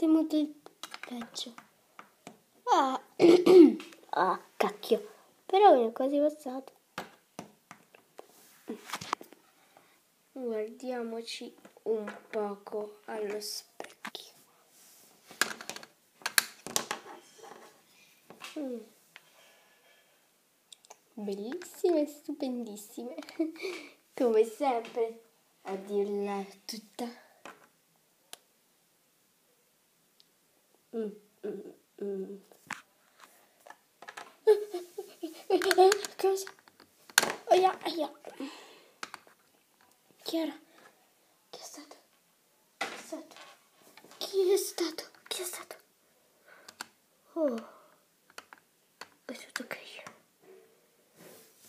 temuto il peggio. Ah, ah, cacchio. Però mi è quasi passato. Guardiamoci un poco allo specchio. Bellissime, stupendissime. Come sempre, a dirla tutta. Cosa? Aia, aia. Chi era? Chi è stato? Chi è stato? Chi è stato? Chi è stato? Oh, è tutto ok.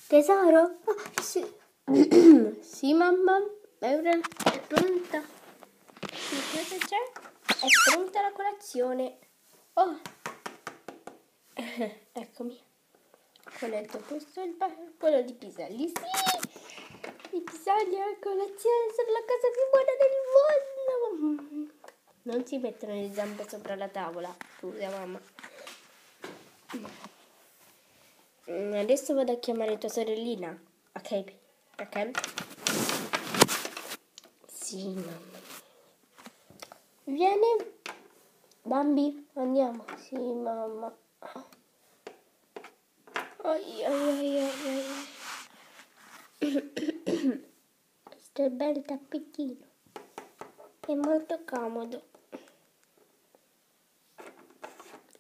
Tesoro? Oh, sì. Sì, mamma. È pronta. Sì, cosa c'è? È pronta la colazione. Oh. Eccomi. Qual è il tuo posto? Quello di Piselli. Sì! I piselli a colazione sono la cosa più buona del mondo. Non si mettono le zampe sopra la tavola. Scusa, mamma. Adesso vado a chiamare tua sorellina. Ok? Ok? Sì, mamma. Vieni. Bambi, andiamo. Sì, mamma. Ai, ai, ai, ai. Questo è bel tappetino. È molto comodo.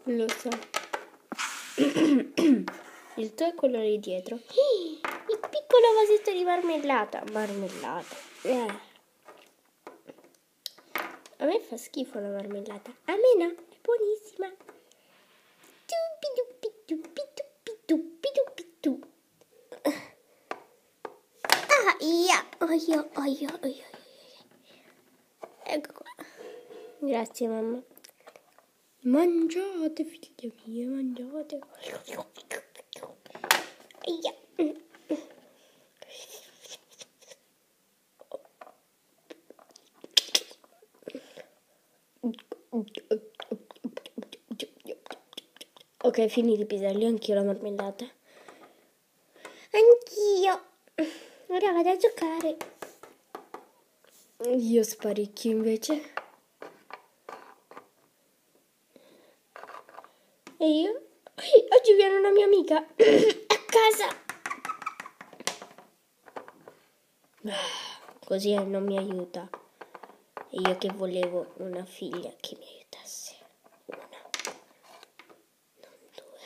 Lo so. Il tuo è quello lì dietro. Il piccolo vasetto di marmellata. Marmellata. A me fa schifo la marmellata. A me no, è buonissima. Ecco qua. Grazie, mamma. Mangiate, figlie mie, mangiate. Ok, finiti i piselli, anch'io la marmellata. Anch'io. Ora vado a giocare. Io sparecchio invece. E io? Oggi viene una mia amica a casa. Così non mi aiuta. E io che volevo una figlia che mi aiutasse. Una, non due.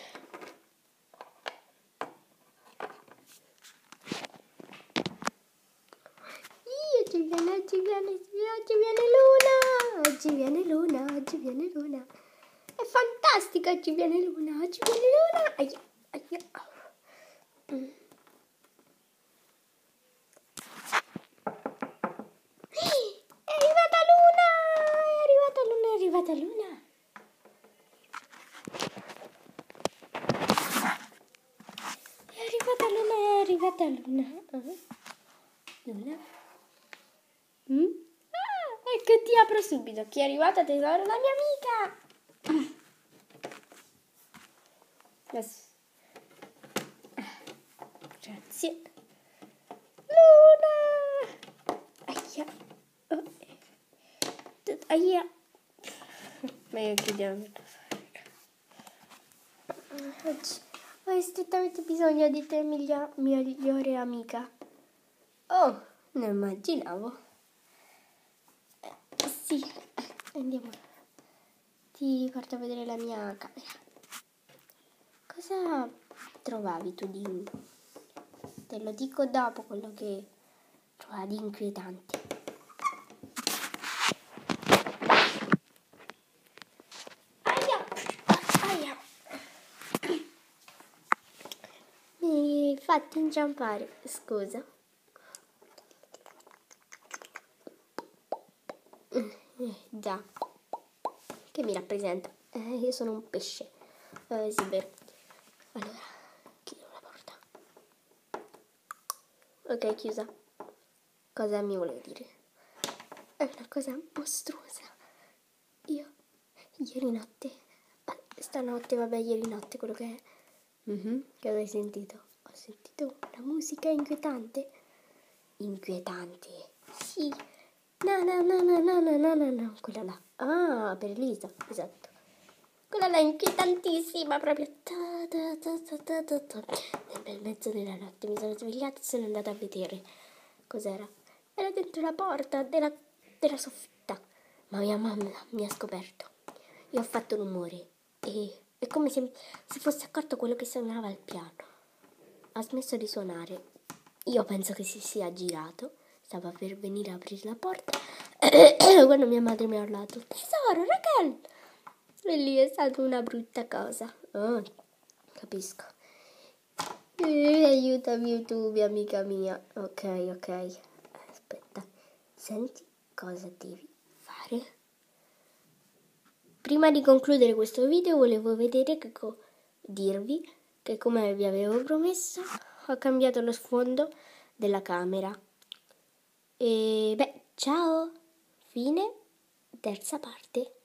Oggi viene Luna. È fantastica, oggi viene Luna. Aia, aia. È arrivata Luna. Luna? Ecco, ti apro subito. Chi è arrivata, tesoro? La mia amica! Adesso. Grazie. Luna! Aia. Aia. Meglio chiudiamo. Oggi ho strettamente bisogno di te, migliore amica. Oh, non immaginavo. Sì, andiamo. Ti porto a vedere la mia camera. Cosa trovavi tu di... Te lo dico dopo quello che trovavi inquietante. Aia! Mi hai fatto inciampare, scusa. Già, che mi rappresenta? Io sono un pesce. Sì, vero. Allora, chiudo la porta. Ok, chiusa. Cosa mi volevo dire? È una cosa mostruosa. Io Ieri notte, stanotte, vabbè, ieri notte quello che è. Che hai sentito? Ho sentito una musica inquietante. Inquietante, sì. No, no, no, no, no, no, no, no, no, quella là. Ah, per Elisa, esatto. Quella là inquietantissima, proprio. Nel mezzo della notte mi sono svegliata e sono andata a vedere cos'era. Era dentro la porta della soffitta. Ma mia mamma mi ha scoperto. Io ho fatto rumore e è come se si fosse accorto quello che suonava al piano. Ha smesso di suonare. Io penso che si sia girato. Stava per venire a aprire la porta quando mia madre mi ha urlato: tesoro, Raquel! E lì è stata una brutta cosa. Oh, capisco. Aiutami YouTube, amica mia. Ok. Aspetta. Senti cosa devi fare. Prima di concludere questo video volevo vedere dirvi che, come vi avevo promesso, ho cambiato lo sfondo della camera. E beh, ciao! Fine, terza parte.